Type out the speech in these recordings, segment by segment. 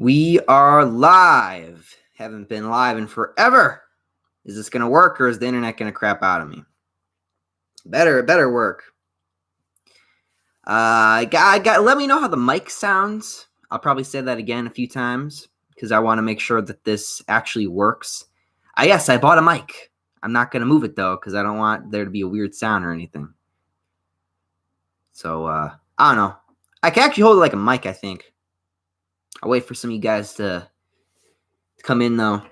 We are live. Haven't been live in forever. Is this going to work or is the internet going to crap out of me? Better work. Let me know how the mic sounds. I'll probably say that again a few times because I want to make sure that this actually works. Yes, I bought a mic. I'm not going to move it though because I don't want there to be a weird sound or anything. So, I don't know. I can actually hold it like a mic, I think. I'll wait for some of you guys to come in though.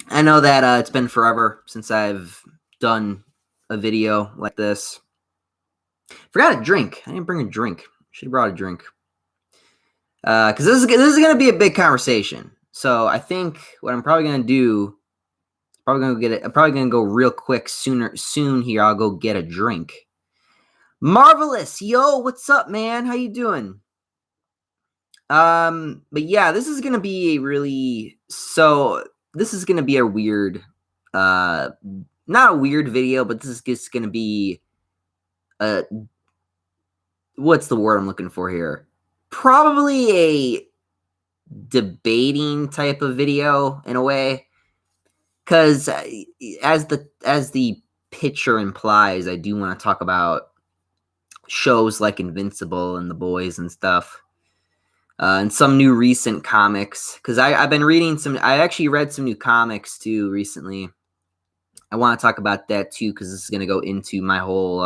I know that it's been forever since I've done a video like this. Forgot a drink. I didn't bring a drink. Should have brought a drink. Because this is going to be a big conversation. So I think what I'm probably going to do, I'm probably going to go real quick soon here. I'll go get a drink. Marvelous. Yo, what's up, man? How you doing? But yeah, this is going to be this is going to be a weird, not a weird video, but this is just going to be what's the word I'm looking for here? Probably a debating type of video in a way, because as the picture implies, I do want to talk about shows like Invincible and The Boys and stuff. And some new recent comics, because I've been reading I actually read some new comics too recently. I want to talk about that too, because this is going to go into my whole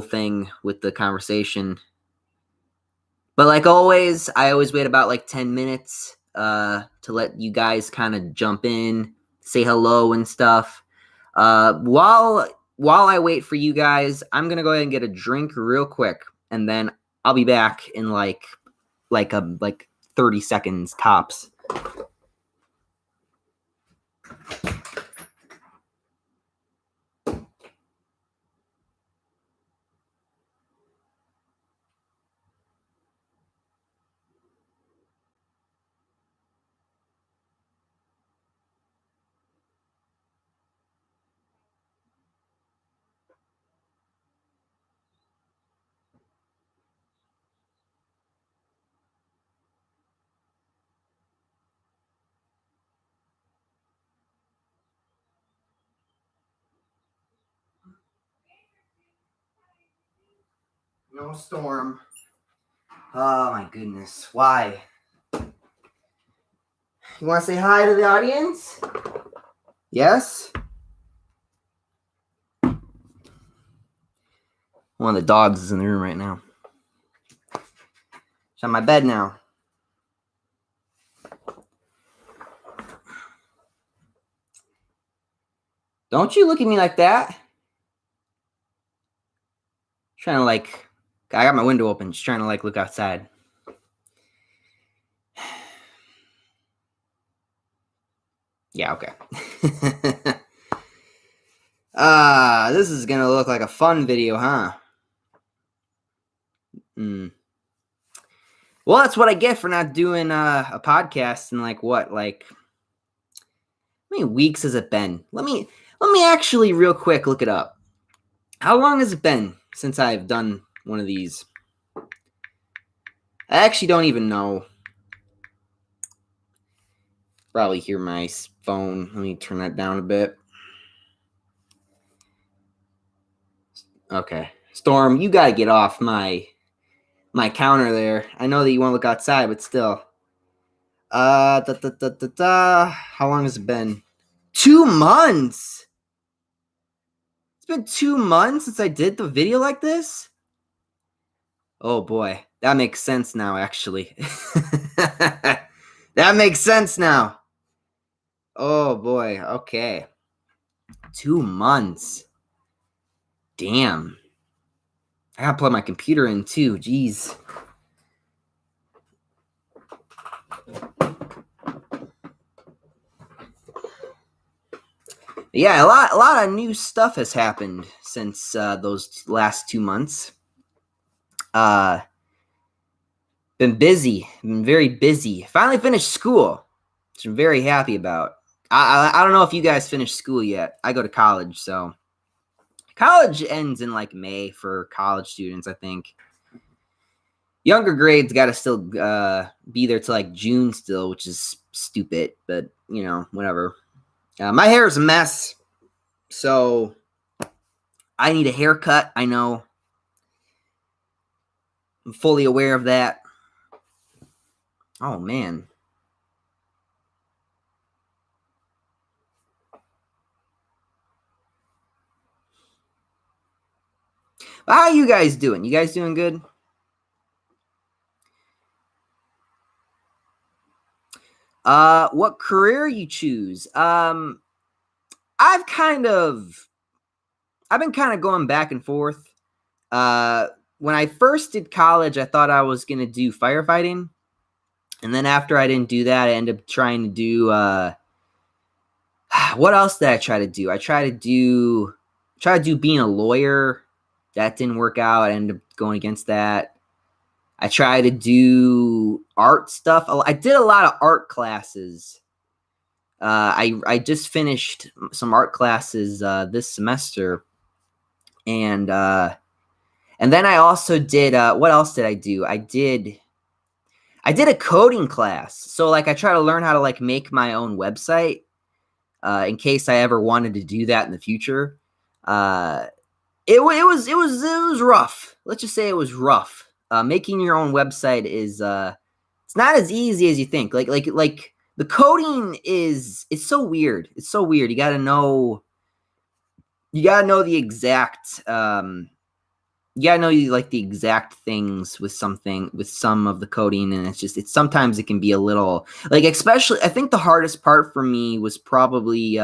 thing with the conversation. But like always, I always wait about like 10 minutes to let you guys kind of jump in, say hello and stuff. While I wait for you guys, I'm going to go ahead and get a drink real quick, and then I'll be back in like 30 seconds tops. No storm. Oh my goodness. Why? You want to say hi to the audience? Yes? One of the dogs is in the room right now. It's on my bed now. Don't you look at me like that. Trying to I got my window open, just trying to look outside. Yeah, okay. This is gonna look like a fun video, huh? Well, that's what I get for not doing a podcast in how many weeks has it been? Let me actually real quick look it up. How long has it been since I've done one of these? I actually don't even know. Probably hear my phone. Let me turn that down a bit. Okay. Storm, you gotta get off my counter there. I know that you want to look outside, but still. How long has it been? 2 months! It's been 2 months since I did the video like this? Oh boy. That makes sense now, actually. That makes sense now. Oh boy. Okay. 2 months. Damn. I gotta plug my computer in too. Jeez. Yeah, a lot of new stuff has happened since those last 2 months. Been busy. Been very busy. Finally finished school, which I'm very happy about. I don't know if you guys finished school yet. I go to college, so college ends in May for college students, I think. younger grades got to still be there till like June still, which is stupid, but whatever. My hair is a mess, so I need a haircut. I know. I'm fully aware of that. Oh, man. How are you guys doing? You guys doing good? What career you choose? I've been kind of going back and forth. When I first did college, I thought I was gonna do firefighting, and then after I didn't do that, I ended up trying to do what else did I try to do? I tried to do being a lawyer. That didn't work out. I ended up going against that. I tried to do art stuff. I did a lot of art classes. I just finished some art classes this semester, and then I also did. What else did I do? I did a coding class. So like I try to learn how to like make my own website in case I ever wanted to do that in the future. It was rough. Let's just say it was rough. Making your own website is it's not as easy as you think. Like the coding it's so weird. It's so weird. You got to know the exact the exact things with some of the coding, and it's sometimes it can be a little like, especially I think the hardest part for me was probably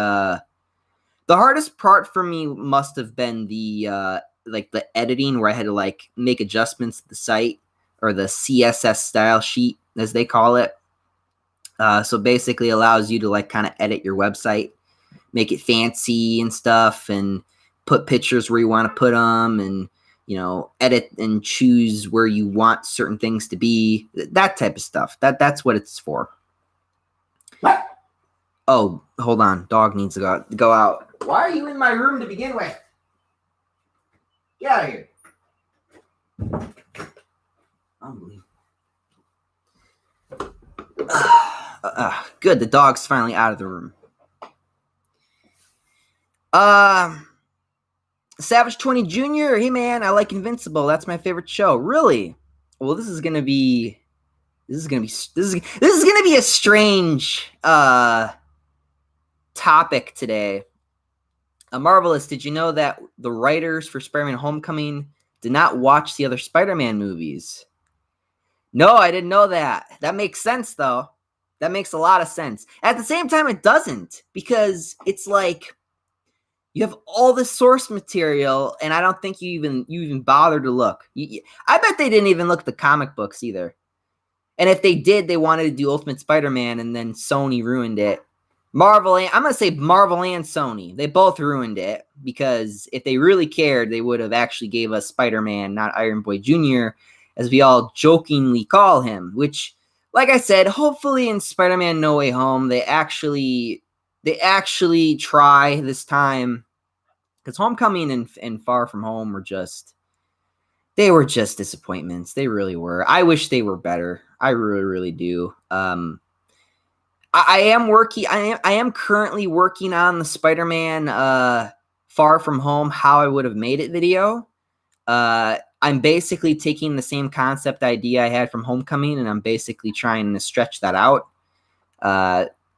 the hardest part for me must have been the the editing, where I had to like make adjustments to the site, or the CSS style sheet as they call it. So basically allows you to like kind of edit your website, make it fancy and stuff, and put pictures where you want to put them, and edit and choose where you want certain things to be, that type of stuff. That's what it's for. Oh, hold on. Dog needs to go out. Why are you in my room to begin with? Get out of here. Unbelievable. Good. The dog's finally out of the room. Savage 20 Jr. Hey man, I like Invincible. That's my favorite show. Really? Well, this is gonna be a strange topic today. Marvelous, did you know that the writers for Spider-Man Homecoming did not watch the other Spider-Man movies? No, I didn't know that. That makes sense, though. That makes a lot of sense. At the same time, it doesn't, because it's like you have all this source material, and I don't think you even bothered to look. I bet they didn't even look at the comic books either. And if they did, they wanted to do Ultimate Spider-Man, and then Sony ruined it. I'm going to say Marvel and Sony. They both ruined it, because if they really cared, they would have actually gave us Spider-Man, not Iron Boy Jr., as we all jokingly call him, which, like I said, hopefully in Spider-Man No Way Home, they actually try this time, because Homecoming and Far From Home were just disappointments. They really were. I wish they were better. I really, really do. I am currently working on the Spider-Man Far From Home How I Would Have Made It video. I'm basically taking the same concept idea I had from Homecoming, and I'm basically trying to stretch that out.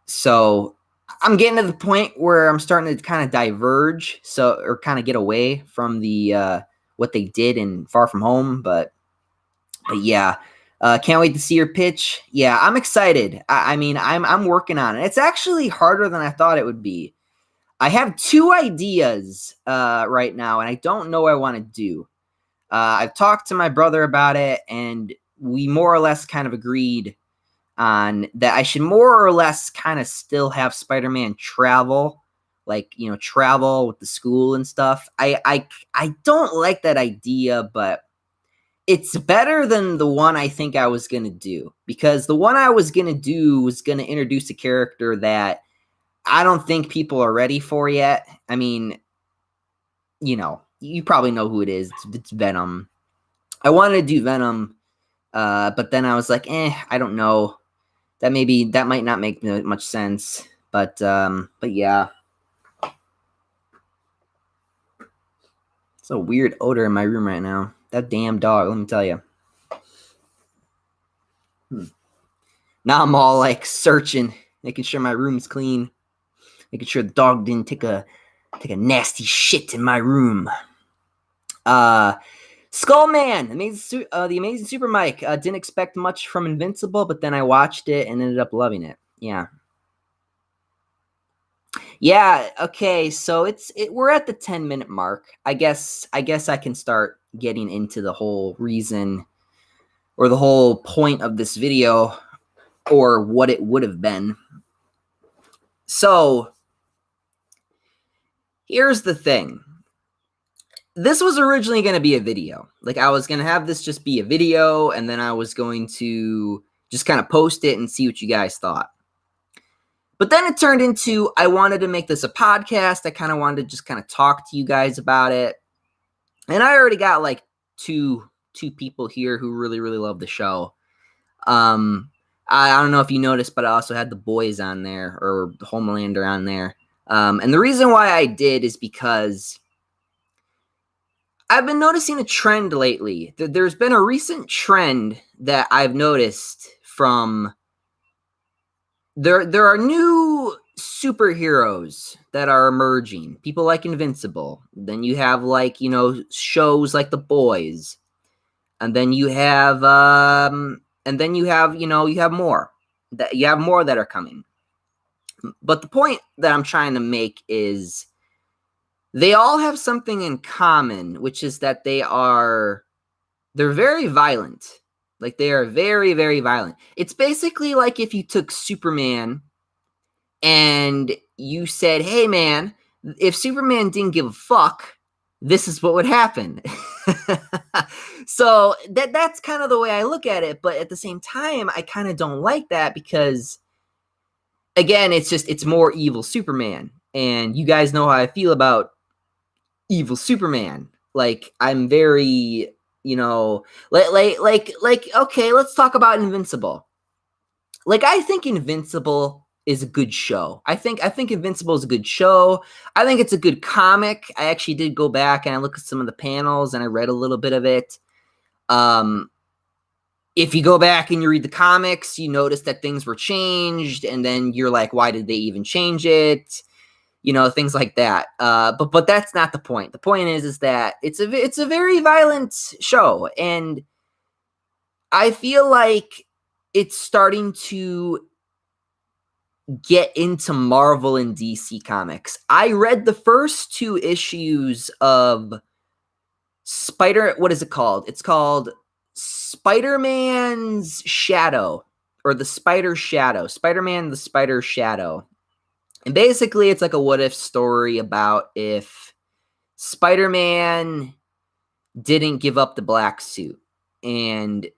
So I'm getting to the point where I'm starting to kind of diverge, or kind of get away from the what they did in Far From Home. But yeah. Can't wait to see your pitch. Yeah, I'm excited. I mean, I'm working on it. It's actually harder than I thought it would be. I have 2 ideas right now, and I don't know what I want to do. I've talked to my brother about it, and we more or less kind of agreed on that I should more or less kind of still have Spider-Man travel, like, travel with the school and stuff. I don't like that idea, but it's better than the one I think I was going to do, because the one I was going to do was going to introduce a character that I don't think people are ready for yet. I mean, you probably know who it is. It's Venom. I wanted to do Venom But then I was like, I don't know. That might not make much sense. But yeah. It's a weird odor in my room right now. That damn dog, let me tell you. Now I'm all like searching, making sure my room's clean, making sure the dog didn't take a nasty shit in my room. Skullman, the Amazing Super Mike. Didn't expect much from Invincible, but then I watched it and ended up loving it. Yeah. Yeah, okay, so we're at the 10-minute mark. I guess I can start getting into the whole reason or the whole point of this video or what it would have been. So, here's the thing. This was originally going to be a video. Like, I was going to have this just be a video, and then I was going to just kind of post it and see what you guys thought. But then it turned into, I wanted to make this a podcast. I kind of wanted to just kind of talk to you guys about it. And I already got like two people here who really, really love the show. I don't know if you noticed, but I also had the boys on there, or the Homelander on there. And the reason why I did is because I've been noticing a trend lately. There's been a recent trend that I've noticed from there are new superheroes that are emerging. People like Invincible. Then you have like, shows like The Boys. And then you have you have more. You have more that are coming. But the point that I'm trying to make is they all have something in common, which is that they're very violent. Like, they are very, very violent. It's basically like if you took Superman and you said, hey, man, if Superman didn't give a fuck, this is what would happen. So that's kind of the way I look at it. But at the same time, I kind of don't like that because, again, it's more evil Superman. And you guys know how I feel about evil Superman. Like, I'm very, okay, let's talk about Invincible. Like, I think Invincible is a good show. I think Invincible is a good show. I think it's a good comic. I actually did go back and I looked at some of the panels and I read a little bit of it. If you go back and you read the comics, you notice that things were changed, and then you're like, why did they even change it? Things like that. But that's not the point. The point is that it's a very violent show, and I feel like it's starting to get into Marvel and DC comics. I read the first 2 issues of what is it called? It's called Spider-Man's Shadow, or the Spider Shadow. Spider-Man, the Spider Shadow. And basically, it's like a what-if story about if Spider-Man didn't give up the black suit. And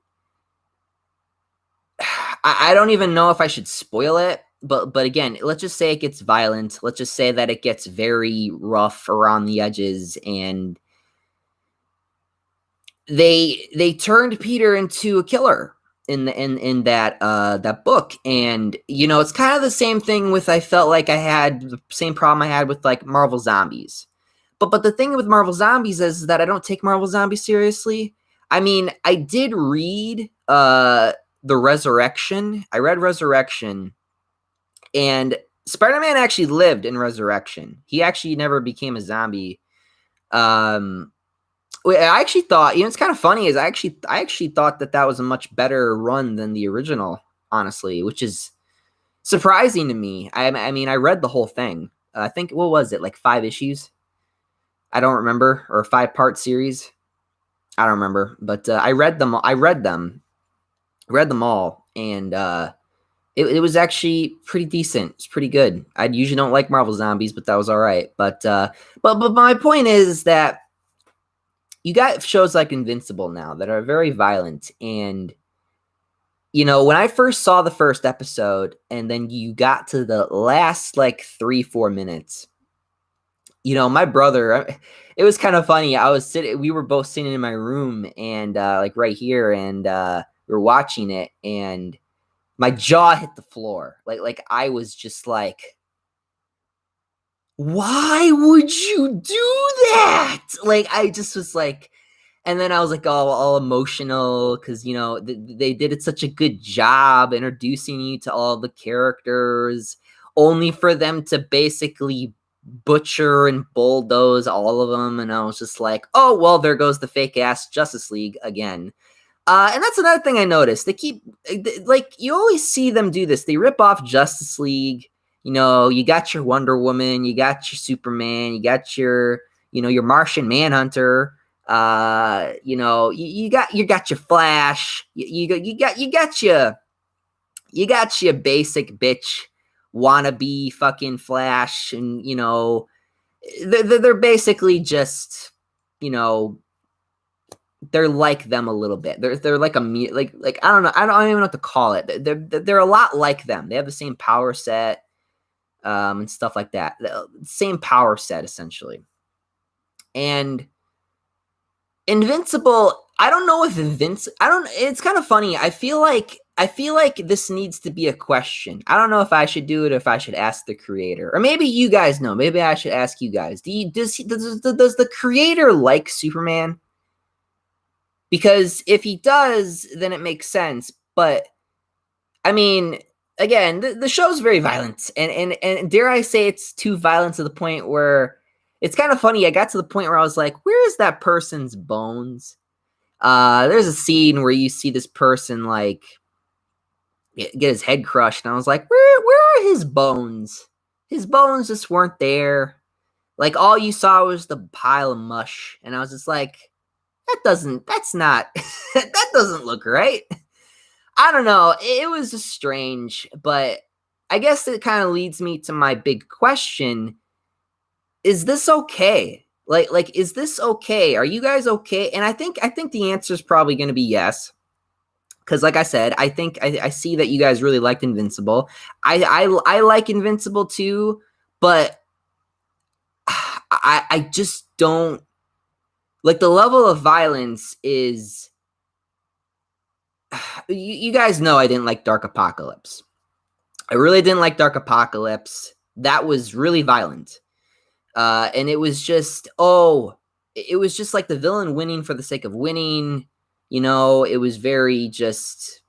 I don't even know if I should spoil it. But again, let's just say it gets violent. Let's just say that it gets very rough around the edges. And they turned Peter into a killer in that book. And it's kind of the same thing with, I felt like I had the same problem I had with like Marvel Zombies. But the thing with Marvel Zombies is that I don't take Marvel Zombies seriously. I mean, I did read the Resurrection. I read Resurrection, and Spider-Man actually lived in Resurrection. He actually never became a zombie. I actually thought, it's kind of funny, is I actually thought that was a much better run than the original, honestly, which is surprising to me. I mean, I read the whole thing. I think, what was it, like 5 issues? I don't remember, or a 5-part series. I don't remember, but I read them all, and it was actually pretty decent. It's pretty good. I usually don't like Marvel Zombies, but that was all right. But my point is that you got shows like Invincible now that are very violent. And, when I first saw the first episode and then you got to the last like 3-4 minutes, my brother, it was kind of funny. We were both sitting in my room and like right here. And we were watching it, and my jaw hit the floor. Like I was just like, why would you do that? Like, I just was like, and then I was like all emotional because, you know, they did it such a good job introducing you to all the characters, only for them to basically butcher and bulldoze all of them. And I was just like, oh, well, there goes the fake ass Justice League again. And that's another thing I noticed. They keep, like, you always see them do this. They rip off Justice League. You know, you got your Wonder Woman, you got your Superman, you got your, you know, your Martian Manhunter. You know, you got your Flash. You got your basic bitch wannabe fucking Flash, and you know, they're basically just, you know, they're like them a little bit. They're like like I don't know. I don't even know what to call it. They're a lot like them. They have the same power set, and stuff like that. The same power set essentially. And Invincible, I don't know if it's kind of funny. I feel like this needs to be a question. I don't know if I should do it or if I should ask the creator. Or maybe you guys know. Maybe I should ask you guys. Does the creator like Superman? Because if he does, then it makes sense. But I mean, again, the show's very violent, and dare I say, it's too violent to the point where it's kind of funny. I got to the point where I was like, "Where is that person's bones?" There's a scene where you see this person like get his head crushed, and I was like, "Where are his bones? His bones just weren't there. Like all you saw was the pile of mush," and I was just like, that's not, that doesn't look right. I don't know. It was just strange, but I guess it kind of leads me to my big question. Is this okay? Like, is this okay? Are you guys okay? And I think the answer is probably going to be yes. Because like I said, I think I see that you guys really liked Invincible. I like Invincible too, but I just don't like the level of violence is. You guys know I didn't like Dark Apocalypse. I really didn't like Dark Apocalypse. That was really violent. And it was just, it was just like the villain winning for the sake of winning. You know, it was very just,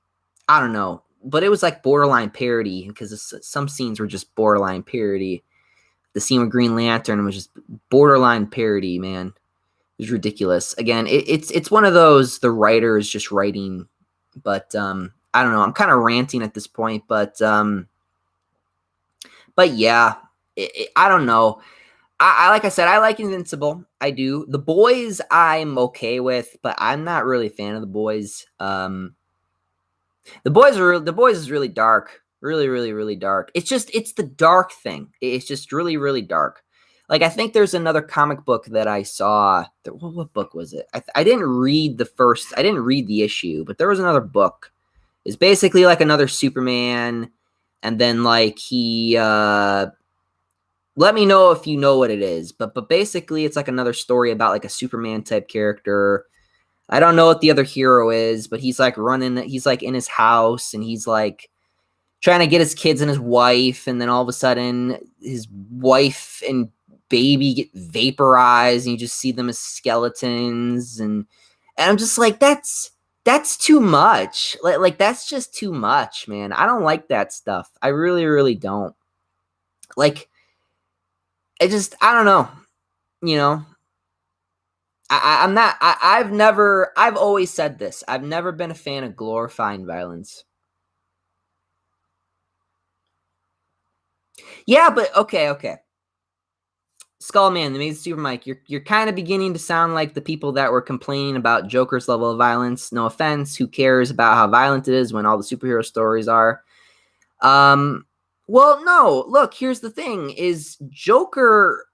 I don't know. But it was like borderline parody because some scenes were just borderline parody. The scene with Green Lantern was just borderline parody, man. It was ridiculous. Again, it's one of those, the writer is just writing. But I don't know. I'm kind of ranting at this point. But yeah, I don't know. I like I said, I like Invincible. I do. The Boys, I'm okay with, but I'm not really a fan of The Boys. The Boys is really dark, really dark. It's the dark thing. It's just really dark. Like I think there's another comic book that I saw. What book was it? I didn't read the issue, but there was another book. It's basically like another Superman, and then like he. Let me know if you know what it is, but basically it's like another story about like a Superman type character. I don't know what the other hero is, but he's like he's like in his house and he's like trying to get his kids and his wife, and then all of a sudden his wife and baby get vaporized and you just see them as skeletons, and I'm just like, that's too much. Like that's just too much, man. I don't like that stuff. I really don't. Like I don't know, you know, I've always said this. I've never been a fan of glorifying violence. Yeah, but okay. Skullman, the Amazing Super Mike, you're kind of beginning to sound like the people that were complaining about Joker's level of violence. No offense, who cares about how violent it is when all the superhero stories are? Well, no, look, here's the thing, is Joker,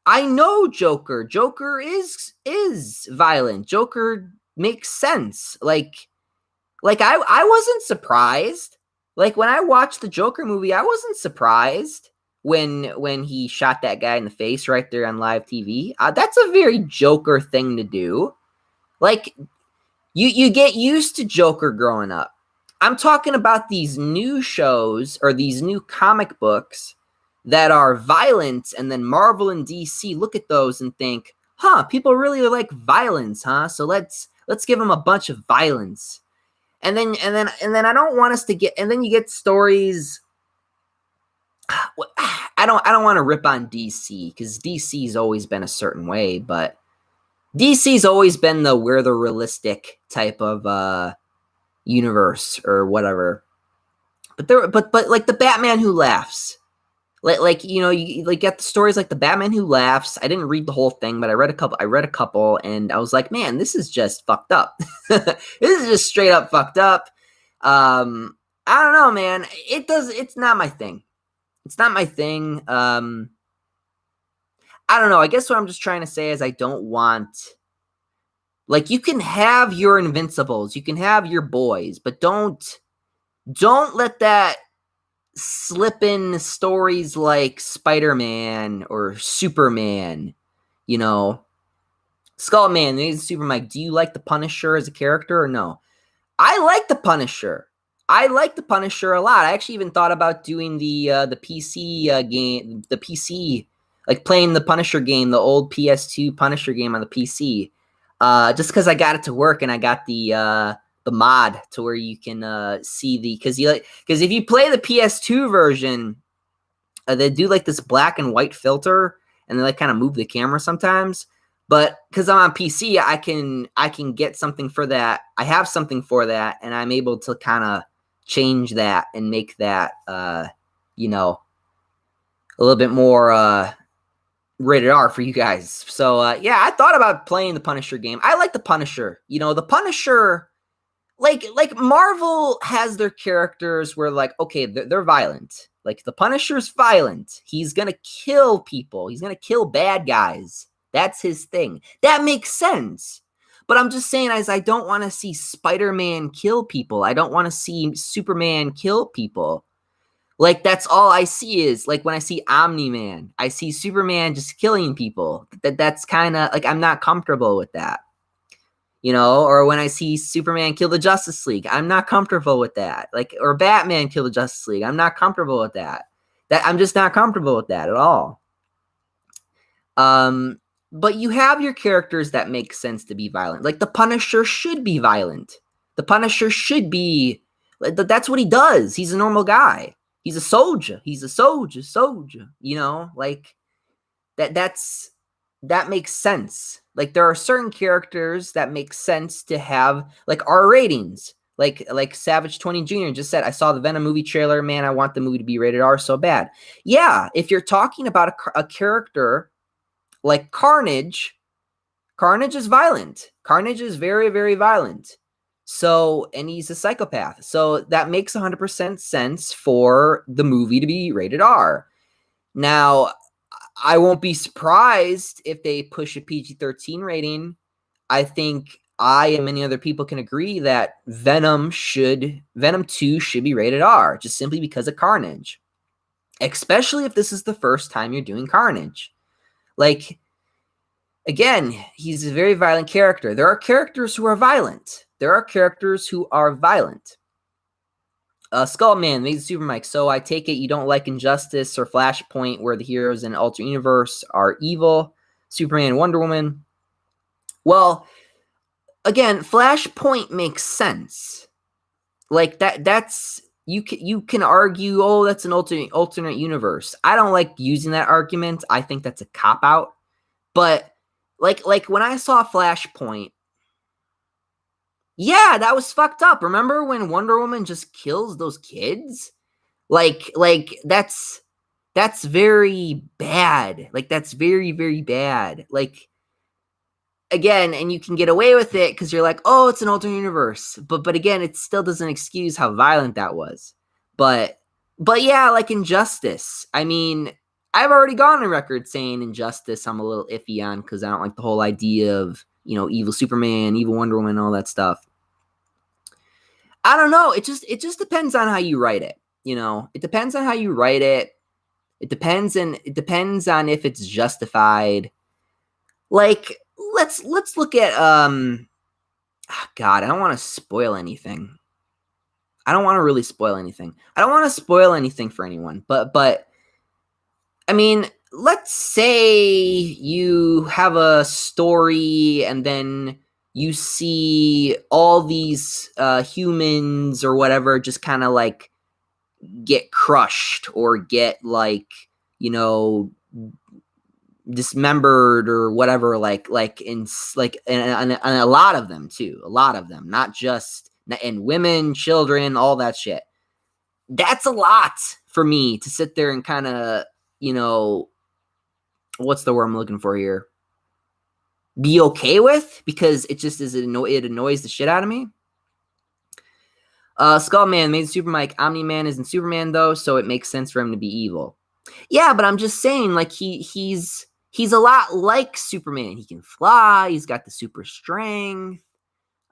I know Joker. Joker is violent. Joker makes sense. Like I wasn't surprised. Like when I watched the Joker movie, I wasn't surprised when he shot that guy in the face right there on live TV. That's a very Joker thing to do. Like You get used to Joker growing up. I'm talking about these new shows or these new comic books that are violent, and then Marvel and DC look at those and think, "Huh, people really like violence, huh? So let's give them a bunch of violence." And then I don't want us to get, and then you get stories. I don't want to rip on DC because DC's always been a certain way, but DC's always been we're the realistic type of universe or whatever. But like the Batman Who Laughs. You get the stories like the Batman Who Laughs. I didn't read the whole thing, but I read a couple and I was like, man, this is just fucked up. This is just straight up fucked up. I don't know, man. It's not my thing. It's not my thing. I don't know. I guess what I'm just trying to say is I don't want, like, you can have your Invincibles, you can have your boys, but don't let that slip in stories like Spider-Man or Superman, Skullman, Super Mike. Do you like the Punisher as a character or no? I like the Punisher. I like the Punisher a lot. I actually even thought about doing the PC game, the PC, like playing the Punisher game, the old PS2 Punisher game on the PC. Just because I got it to work and I got the mod to where you can see because if you play the PS2 version, they do like this black and white filter and they like kind of move the camera sometimes. But because I'm on PC, I can get something for that. I have something for that, and I'm able to kind of change that and make that a little bit more rated R for you guys. So yeah, I thought about playing the Punisher game. I like the Punisher. The Punisher, like Marvel has their characters where like, okay, they're violent. Like the Punisher's violent. He's gonna kill people. He's gonna kill bad guys. That's his thing. That makes sense. But I'm just saying, I don't want to see Spider-Man kill people. I don't want to see Superman kill people. Like, that's all I see is, like, when I see Omni-Man, I see Superman just killing people. That's kind of, like, I'm not comfortable with that. Or when I see Superman kill the Justice League, I'm not comfortable with that. Like, or Batman kill the Justice League, I'm not comfortable with that. I'm just not comfortable with that at all. But you have your characters that make sense to be violent. Like the Punisher should be violent. The Punisher should be. That's what he does. He's a normal guy. He's a soldier. He's a soldier. Like that makes sense. Like there are certain characters that make sense to have like R ratings. Like Savage 20 Jr. just said, I saw the Venom movie trailer. Man, I want the movie to be rated R so bad. Yeah, if you're talking about a character like Carnage is violent. Carnage is very, very violent. So, and he's a psychopath. So that makes 100% sense for the movie to be rated R. Now, I won't be surprised if they push a PG-13 rating. I think I and many other people can agree that Venom 2 should be rated R, just simply because of Carnage. Especially if this is the first time you're doing Carnage. Like, again, he's a very violent character. There are characters who are violent. Skullman, Amazing Super Mike. So I take it you don't like Injustice or Flashpoint, where the heroes in alternate universe are evil. Superman and Wonder Woman. Well, again, Flashpoint makes sense. Like that's you can argue, oh, that's an alternate universe. I don't like using that argument. I think that's a cop out. But like when I saw Flashpoint, yeah, that was fucked up. Remember when Wonder Woman just kills those kids? Like that's very bad. Like that's very, very bad. Like, again, and you can get away with it because you're like, oh, it's an alternate universe. But again, it still doesn't excuse how violent that was. But yeah, like Injustice. I mean, I've already gone on record saying Injustice I'm a little iffy on because I don't like the whole idea of, evil Superman, evil Wonder Woman, all that stuff. I don't know. It just depends on how you write it. It depends on how you write it. It depends on if it's justified. Like, let's look at God, I don't want to spoil anything. I don't want to really spoil anything. I don't want to spoil anything for anyone, but I mean, let's say you have a story and then you see all these humans or whatever just kind of like get crushed or get like, you know, dismembered or whatever, like in a lot of them too, a lot of them, not just and women, children, all that shit. That's a lot for me to sit there and kind of, you know, what's the word I'm looking for here? Be okay with, because it just is it annoys the shit out of me. Skullman made Super Mike. Omni-Man isn't Superman though, so it makes sense for him to be evil. Yeah, but I'm just saying, like he's a lot like Superman. He can fly. He's got the super strength.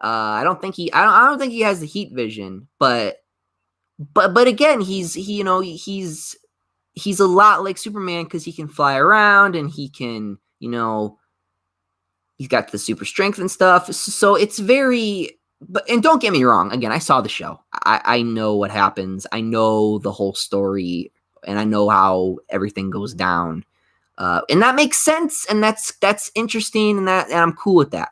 I don't think I don't think he has the heat vision, but again, he's a lot like Superman because he can fly around and he can, you know, he's got the super strength and stuff. So it's very, but, and don't get me wrong. Again, I saw the show. I know what happens. I know the whole story and I know how everything goes down. And that makes sense. And that's interesting. And I'm cool with that.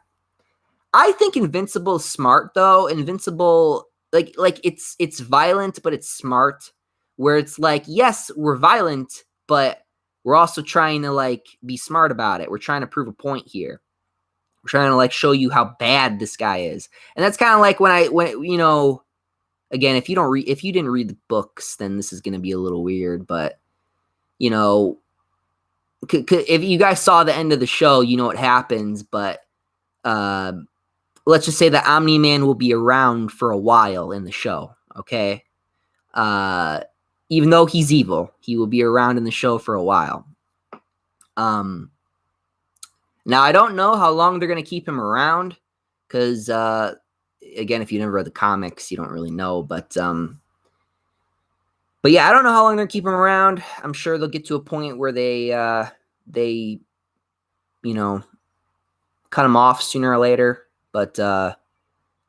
I think Invincible is smart though. Invincible, like it's violent, but it's smart. Where it's like, yes, we're violent, but we're also trying to like be smart about it. We're trying to prove a point here. We're trying to like show you how bad this guy is. And that's kind of like when you know, again, if you didn't read the books, then this is going to be a little weird, but you know, if you guys saw the end of the show, you know what happens, but let's just say that Omni-Man will be around for a while in the show, okay? Even though he's evil, he will be around in the show for a while. Now, I don't know how long they're going to keep him around, because, again, if you never read the comics, you don't really know, but yeah, I don't know how long they're going to keep him around. I'm sure they'll get to a point where they, you know, cut him off sooner or later, but, I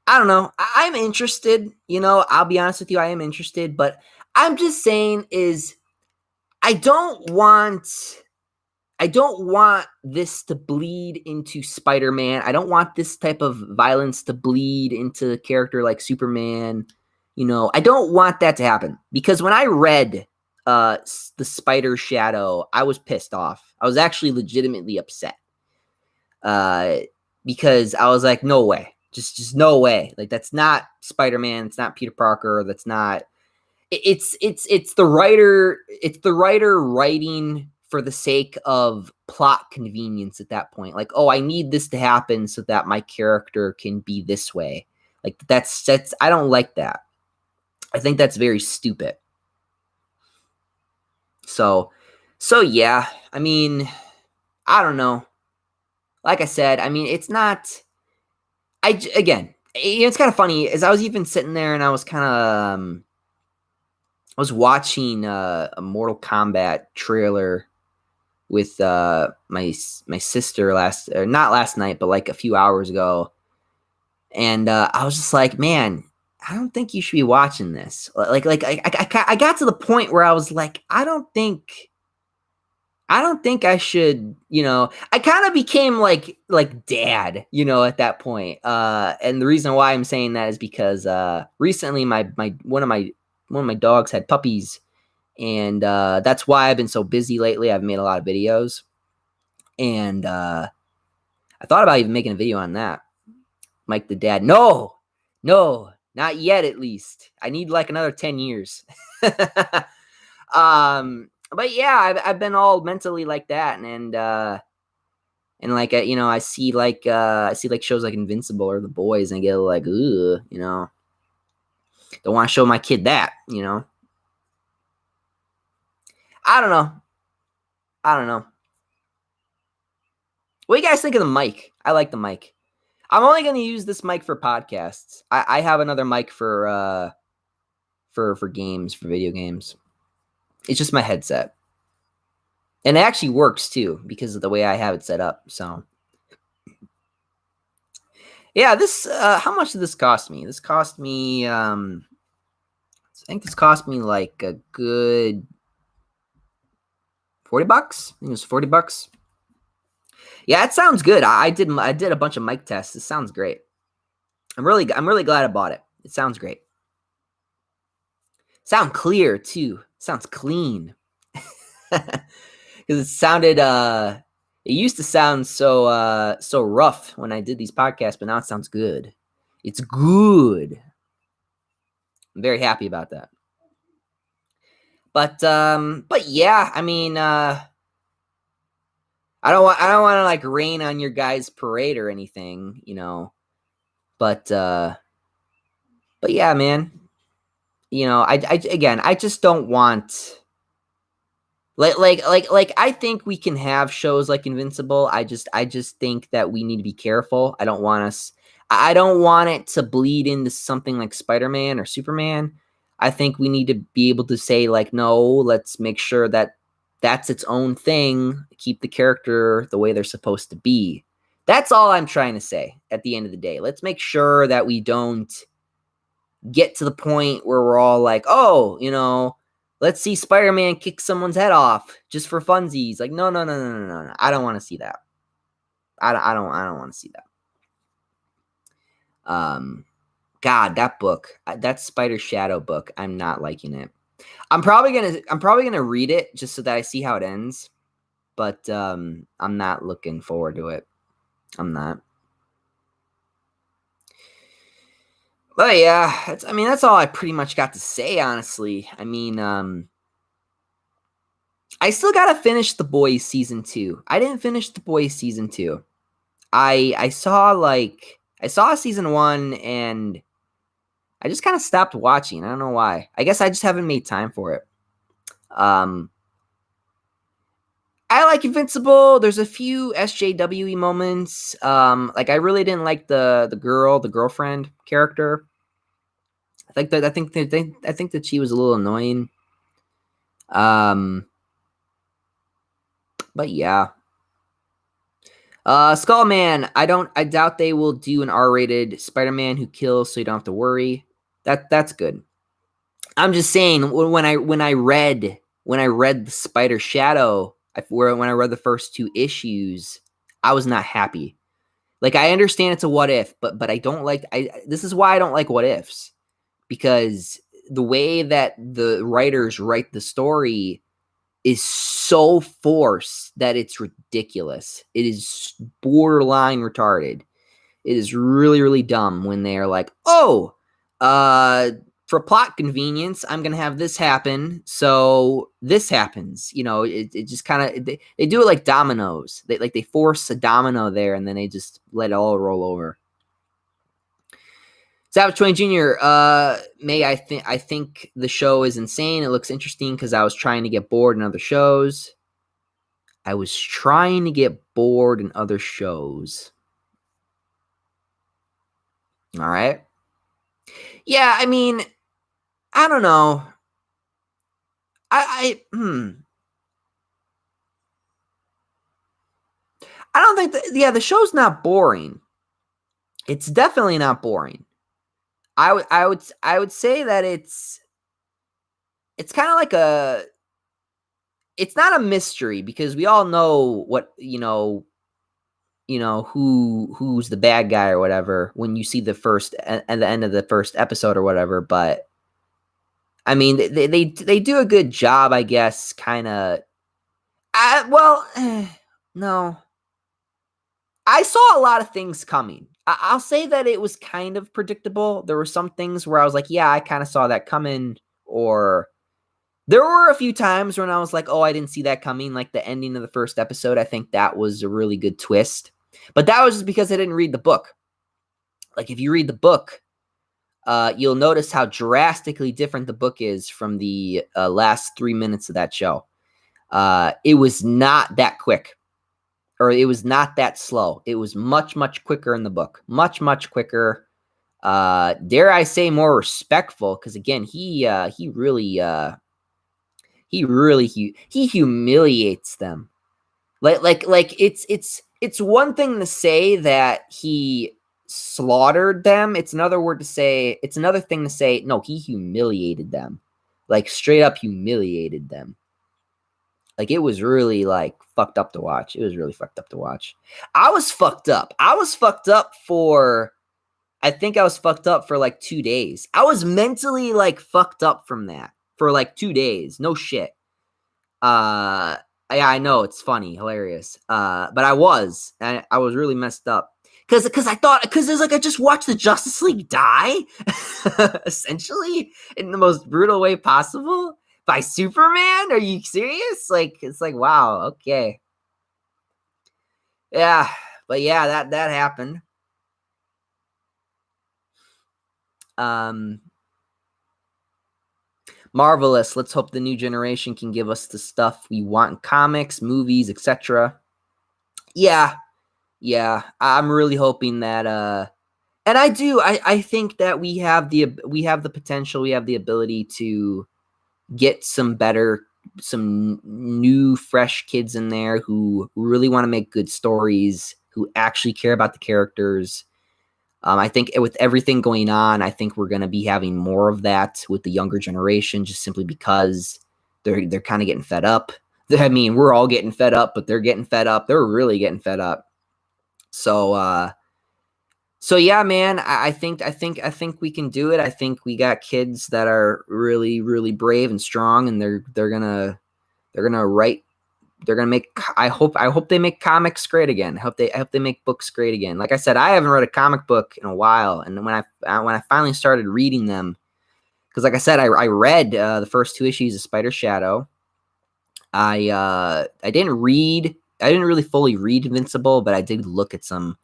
don't know. I'm interested, you know, I'll be honest with you, I am interested, but I'm just saying is I don't want this to bleed into Spider-Man. I don't want this type of violence to bleed into a character like Superman. You know, I don't want that to happen, because when I read the Spider Shadow, I was pissed off. I was actually legitimately upset. Because I was like, no way. Just no way. Like, that's not Spider-Man. It's not Peter Parker. That's not. It's the writer. It's the writer writing for the sake of plot convenience at that point. Like, oh, I need this to happen so that my character can be this way. Like, that's I don't like that. I think that's very stupid. So yeah. I mean, I don't know. Like I said, I mean, it's not. Again, it's kind of funny as I was even sitting there and I was kind of I was watching a Mortal Kombat trailer with my sister not last night, but like a few hours ago, and I was just like, man, I don't think you should be watching this. Like I got to the point where I was like, I don't think I should, you know, I kind of became like dad, you know, at that point. And the reason why I'm saying that is because recently my one of my dogs had puppies, and that's why I've been so busy lately. I've made a lot of videos, and I thought about even making a video on that. Mike the dad. No, not yet, at least. I need like another 10 years. But yeah, I've been all mentally like that, and like you know, I see like shows like Invincible or The Boys, and I get like, ooh, you know, don't want to show my kid that, you know. I don't know. What do you guys think of the mic? I like the mic. I'm only going to use this mic for podcasts. I have another mic for games, for video games. It's just my headset. And it actually works too because of the way I have it set up. So Yeah, this how much did this cost me? This cost me I think this cost me like a good $40. I think it was $40. Yeah, it sounds good. I did a bunch of mic tests. It sounds great. I'm really glad I bought it. It sounds great. Sound clear too. Sounds clean. Because it sounded it used to sound so rough when I did these podcasts, but now it sounds good. It's good. I'm very happy about that. But yeah, I mean I don't want to like rain on your guys' parade or anything, you know. But yeah, man. You know, I again, I just don't want like I think we can have shows like Invincible. I just think that we need to be careful. I don't want it to bleed into something like Spider-Man or Superman. I think we need to be able to say like, no, let's make sure that that's its own thing. Keep the character the way they're supposed to be. That's all I'm trying to say at the end of the day. Let's make sure that we don't get to the point where we're all like, oh, you know, let's see Spider-Man kick someone's head off just for funsies. Like, no. I don't want to see that. I don't want to see that. God, that book, that Spider Shadow book, I'm not liking it. I'm probably gonna read it just so that I see how it ends. But I'm not looking forward to it. I'm not. But yeah, I mean that's all I pretty much got to say, honestly. I mean, I still gotta finish The Boys season 2. I didn't finish The Boys season 2. I saw season 1 and I just kind of stopped watching. I don't know why. I guess I just haven't made time for it. I like Invincible. There's a few SJWE moments. Like I really didn't like the girlfriend character. I think that she was a little annoying. But yeah. Skullman, I doubt they will do an R-rated Spider-Man who kills so you don't have to worry. That's good. I'm just saying when I read the Spider Shadow, when I read the first 2 issues, I was not happy. Like I understand it's a what if, but I don't like this is why I don't like what ifs, because the way that the writers write the story is so forced that it's ridiculous. It is borderline retarded. It is really, really dumb when they're like, oh, for plot convenience, I'm going to have this happen. So this happens. You know, it just kind of, they do it like dominoes. They force a domino there and then they just let it all roll over. Savage Twain Jr. I think the show is insane. It looks interesting because I was trying to get bored in other shows. All right. Yeah, I mean, I don't know. I don't think the show's not boring. It's definitely not boring. I would say that it's kind of like it's not a mystery because we all know what, who's the bad guy or whatever when you see at the end of the first episode or whatever, but I mean they do a good job, I guess, kind of. No. I saw a lot of things coming. I'll say that it was kind of predictable. There were some things where I was like, yeah, I kind of saw that coming, or there were a few times when I was like, oh, I didn't see that coming, like the ending of the first episode. I think that was a really good twist. But that was just because I didn't read the book. Like if you read the book, you'll notice how drastically different the book is from the last 3 minutes of that show. It was not that quick. Or it was not that slow. It was much, much quicker in the book. Much, much quicker. Dare I say more respectful? Because again, he humiliates them. Like it's one thing to say that he slaughtered them. It's another thing to say, no, he humiliated them. Like, straight up humiliated them. Like, it was really, like, fucked up to watch. It was really fucked up to watch. I was fucked up. I think I was fucked up for, like, 2 days. I was mentally, like, fucked up from that for, like, 2 days. No shit. Yeah, I know, it's funny, hilarious. But I was really messed up. Cause there's like, I just watched the Justice League die, essentially, in the most brutal way possible by Superman. Are you serious? Like, it's like, wow, okay. Yeah, but yeah, that happened. Marvelous. Let's hope the new generation can give us the stuff we want in comics, movies, etc. Yeah, I'm really hoping that and I think that we have the potential, we have the ability to get some new fresh kids in there who really want to make good stories, who actually care about the characters. I think with everything going on, I think we're going to be having more of that with the younger generation, just simply because they're kind of getting fed up. I mean, we're all getting fed up, but they're getting fed up. They're really getting fed up. So yeah, man, I think we can do it. I think we got kids that are really, really brave and strong, and they're gonna write. They're gonna make. I hope they make comics great again. I hope they make books great again. Like I said, I haven't read a comic book in a while, and when I finally started reading them, because like I said, I read the first 2 issues of Spider Shadow. I didn't really fully read Invincible, but I did look at some.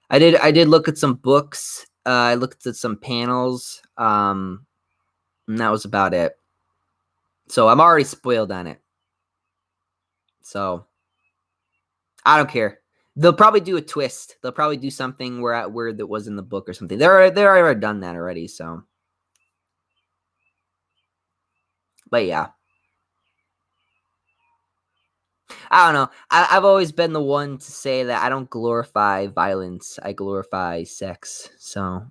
I did look at some books. I looked at some panels. And that was about it. So I'm already spoiled on it. So I don't care. They'll probably do a twist. They'll probably do something where that was in the book or something. They're already done that already. So, but yeah, I don't know. I've always been the one to say that I don't glorify violence. I glorify sex. So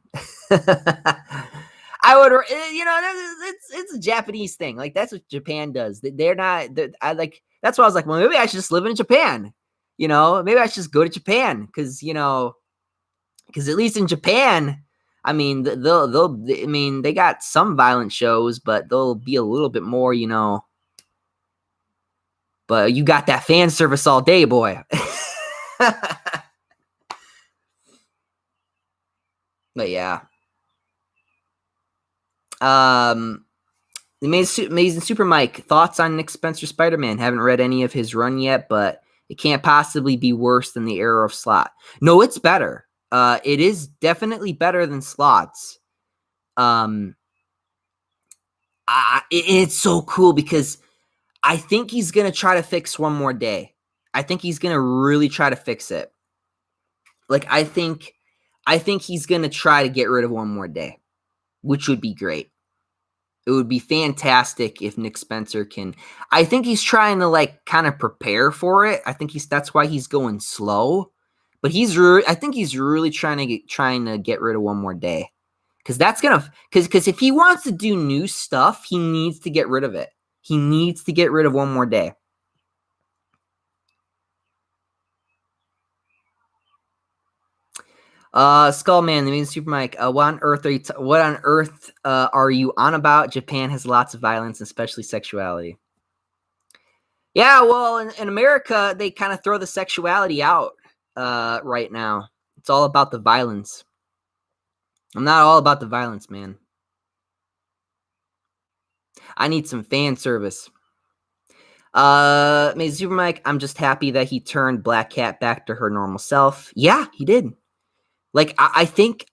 I would, it's a Japanese thing. Like, that's what Japan does. They're not. I like. That's why I was like, well, maybe I should just live in Japan. Maybe I should just go to Japan because at least in Japan, I mean, they got some violent shows, but they'll be a little bit more, But you got that fan service all day, boy. But yeah. Amazing Super Mike, thoughts on Nick Spencer Spider-Man? Haven't read any of his run yet, but it can't possibly be worse than the era of Slott. No, it's better. It is definitely better than Slott's. It's so cool because I think he's gonna try to fix One More Day. I think he's gonna really try to fix it. Like, I think he's gonna try to get rid of One More Day, which would be great. It would be fantastic if Nick Spencer can. I think he's trying to, like, kind of prepare for it. I think that's why he's going slow. But I think he's really trying to get rid of One More Day, because because if he wants to do new stuff, he needs to get rid of it. He needs to get rid of One More Day. Skullman, the Amazing Super Mike. What on earth are you on about? Japan has lots of violence, especially sexuality. Yeah, well, in America, they kind of throw the sexuality out right now. It's all about the violence. I'm not all about the violence, man. I need some fan service. Amazing Super Mike, I'm just happy that he turned Black Cat back to her normal self. Yeah, he did. Like, I think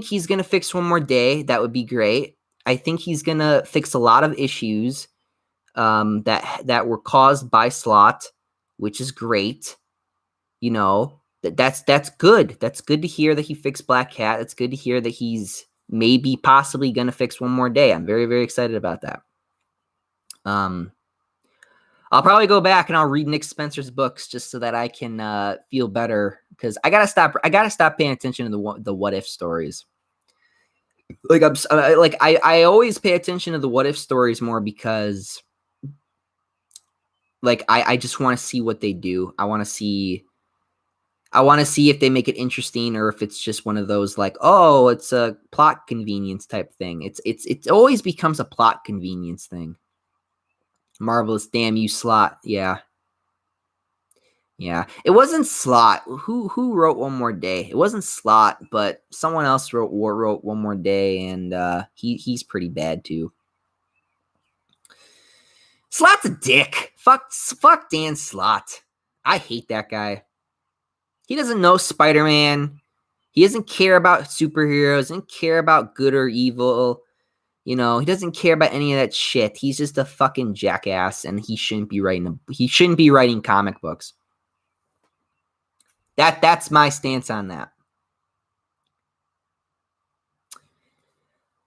he's gonna fix One More Day. That would be great. I think he's gonna fix a lot of issues that were caused by Slott, which is great. That's good. That's good to hear that he fixed Black Cat. It's good to hear that he's maybe possibly gonna fix One More Day. I'm very, very excited about that. I'll probably go back and I'll read Nick Spencer's books just so that I can feel better because I gotta stop. I gotta stop paying attention to the what if stories. Like I always pay attention to the what if stories more because like I just want to see what they do. I want to see if they make it interesting or if it's just one of those like, oh, it's a plot convenience type thing. It always becomes a plot convenience thing. Marvelous, damn you, Slott. Yeah. Yeah. It wasn't Slott. Who wrote One More Day? It wasn't Slott, but someone else wrote One More Day, and he's pretty bad too. Slott's a dick. Fuck Dan Slott. I hate that guy. He doesn't know Spider-Man. He doesn't care about superheroes, doesn't care about good or evil. You know, he doesn't care about any of that shit. He's just a fucking jackass, and he shouldn't be writing comic books. That's my stance on that.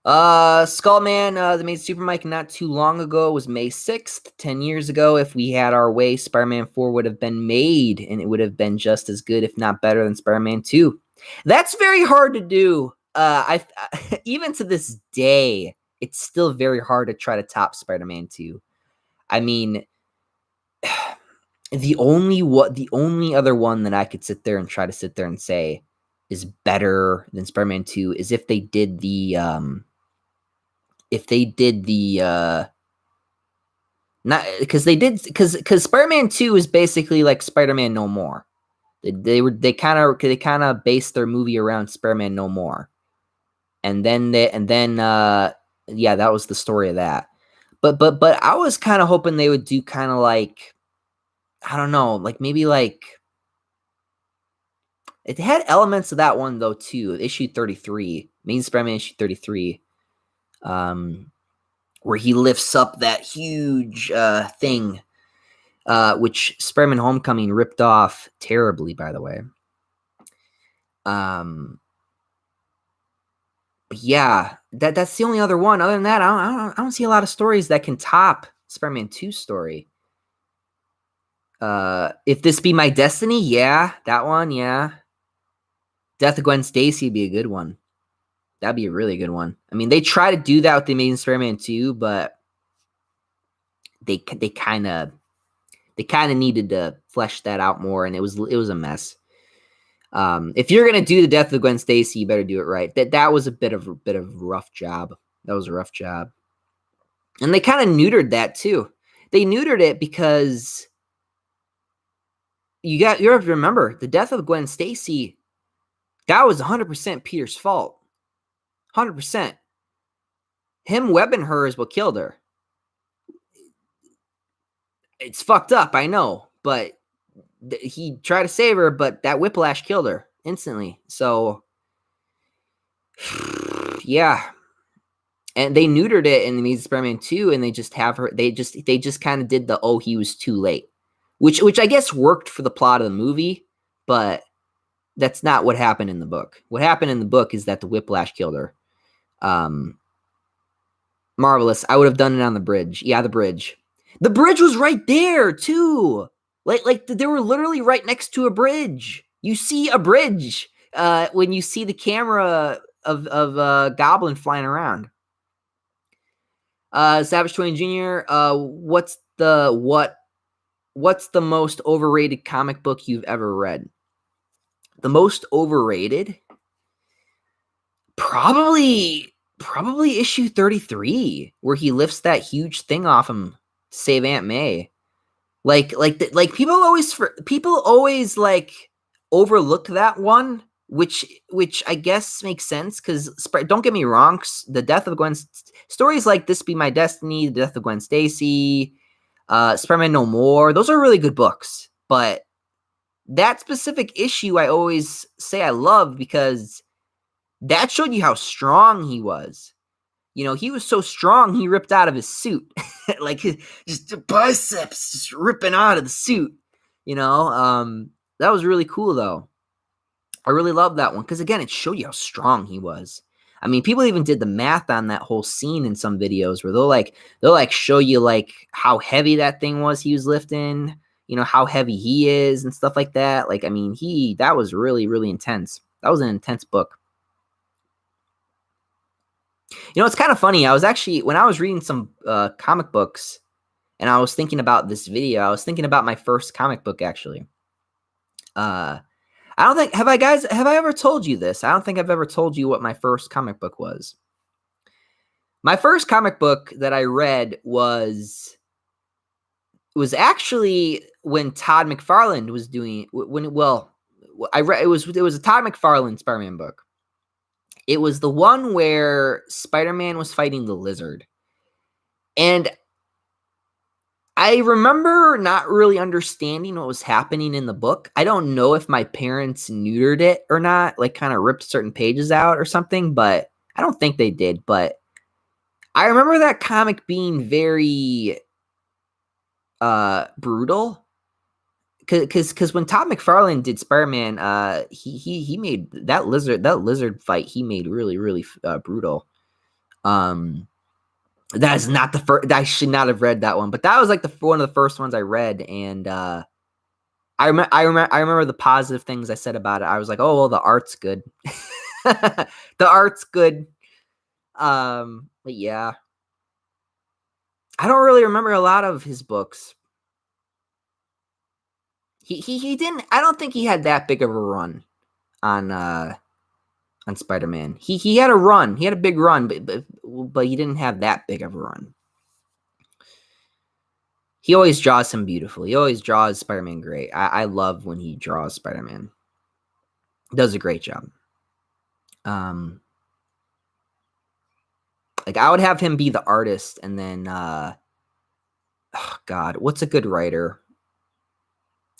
Skullman, they made Super Mike not too long ago. It was May 6th, 10 years ago. If we had our way, Spider-Man 4 would have been made, and it would have been just as good, if not better, than Spider-Man 2. That's very hard to do. Even to this day, it's still very hard to try to top Spider-Man 2. I mean, the only other one that I could sit there and say is better than Spider-Man 2 is if they did the not because Spider-Man 2 is basically like Spider-Man No More. They kind of based their movie around Spider-Man No More. And then that was the story of that. But I was kind of hoping they would do kind of like, I don't know, like maybe like it had elements of that one though too. Issue 33, Main Spider-Man issue 33, where he lifts up that huge thing, which Spider-Man Homecoming ripped off terribly, by the way. But yeah, that's the only other one. Other than that, I don't see a lot of stories that can top Spider-Man 2 story. If This Be My Destiny, yeah, that one, yeah. Death of Gwen Stacy would be a good one. That'd be a really good one. I mean, they try to do that with the Amazing Spider-Man 2, but they kind of needed to flesh that out more, and it was a mess. If you're gonna do the Death of Gwen Stacy, you better do it right. That was a bit of a rough job. That was a rough job, and they kind of neutered that too. They neutered it because you have to remember the death of Gwen Stacy. That was 100% Peter's fault. 100%. Him webbing her is what killed her. It's fucked up, I know, but he tried to save her, but that whiplash killed her instantly. So, yeah. And they neutered it in the Amazing Spider-Man 2, and they just have her. They just kind of did the he was too late, which I guess worked for the plot of the movie, but that's not what happened in the book. What happened in the book is that the whiplash killed her. Marvelous. I would have done it on the bridge. Yeah, the bridge. The bridge was right there too. Like they were literally right next to a bridge. You see a bridge when you see the camera of Goblin flying around. Savage Twain Jr. What's the most overrated comic book you've ever read? The most overrated? Probably issue 33, where he lifts that huge thing off him to save Aunt May. Like people always like overlook that one, which I guess makes sense because don't get me wrong, the death of Gwen stories like This Be My Destiny, the death of Gwen Stacy, Spider-Man No More, those are really good books. But that specific issue, I always say I love because that showed you how strong he was. You know, he was so strong, he ripped out of his suit. Like, just the biceps just ripping out of the suit. You know, that was really cool, though. I really love that one because, again, it showed you how strong he was. I mean, people even did the math on that whole scene in some videos where they'll show you like how heavy that thing was he was lifting. how heavy he is and stuff like that. Like, I mean, that was really, really intense. That was an intense book. It's kind of funny. I was actually, when I was reading some comic books and I was thinking about this video, I was thinking about my first comic book, actually. I don't think, have I ever told you this? I don't think I've ever told you what my first comic book was. My first comic book that I read was actually when Todd McFarlane was doing, I read, it was a Todd McFarlane Spider-Man book. It was the one where Spider-Man was fighting the Lizard. And I remember not really understanding what was happening in the book. I don't know if my parents neutered it or not, like kind of ripped certain pages out or something, but I don't think they did. But I remember that comic being very brutal. Because when Todd McFarlane did Spider-Man, he made that lizard fight. He made really, really brutal. That is not the first. I should not have read that one, but that was like one of the first ones I read, and I remember the positive things I said about it. I was like, oh well, the art's good. The art's good. But yeah, I don't really remember a lot of his books. He didn't. I don't think he had that big of a run on Spider-Man. He had a run. He had a big run, but he didn't have that big of a run. He always draws him beautifully. He always draws Spider-Man great. I love when he draws Spider-Man. Does a great job. Like I would have him be the artist, and then oh God, what's a good writer?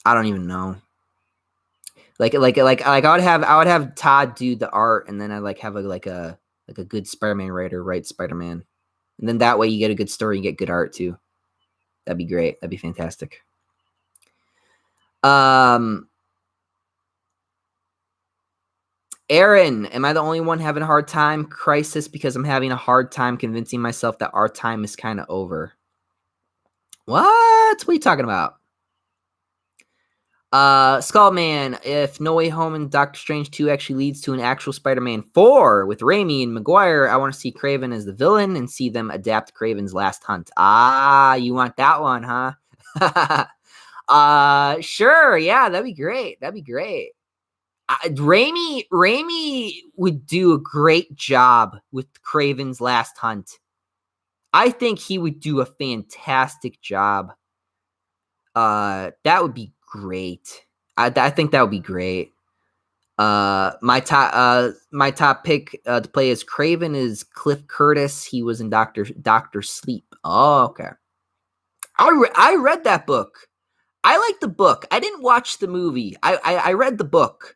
I don't even know. Like I would have Todd do the art, and then I have a good Spider-Man writer write Spider-Man, and then that way you get a good story, you get good art too. That'd be great. That'd be fantastic. Aaron, am I the only one having a hard time? Crisis, because I'm having a hard time convincing myself that our time is kind of over. What are you talking about? Skullman, if No Way Home and Doctor Strange 2 actually leads to an actual Spider-Man 4 with Raimi and Maguire, I want to see Kraven as the villain and see them adapt Kraven's Last Hunt. Ah, you want that one, huh? Sure, yeah, that'd be great. That'd be great. Raimi would do a great job with Kraven's Last Hunt. I think he would do a fantastic job. That would be great. I think that would be great. My top pick to play as Kraven is Cliff Curtis. He was in Doctor Sleep. Oh, okay. I read that book. I liked the book. I didn't watch the movie. I read the book.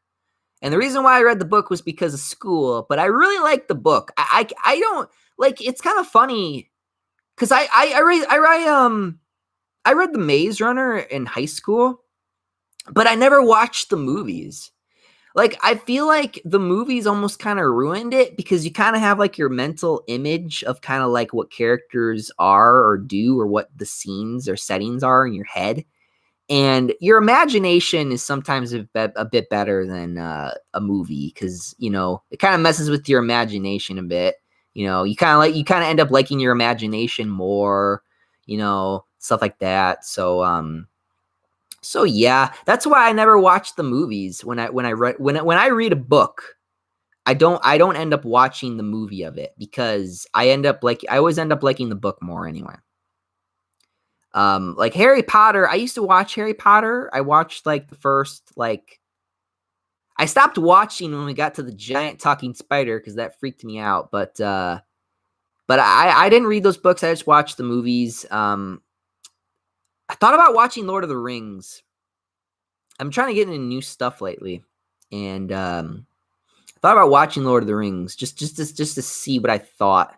And the reason why I read the book was because of school, but I really liked the book. I don't like. It's kind of funny because I read The Maze Runner in high school, but I never watched the movies. Like I feel like the movies almost kind of ruined it because you kind of have like your mental image of kind of like what characters are or do or what the scenes or settings are in your head. And your imagination is sometimes a bit better than a movie because it kind of messes with your imagination a bit. You kind of end up liking your imagination more. Stuff like that. So yeah, that's why I never watch the movies. When I read a book, I don't end up watching the movie of it because I always end up liking the book more anyway. Like Harry Potter, I used to watch Harry Potter. I watched the first I stopped watching when we got to the giant talking spider because that freaked me out. But I didn't read those books. I just watched the movies. I thought about watching Lord of the Rings. I'm trying to get into new stuff lately, and I thought about watching Lord of the Rings just to see what I thought.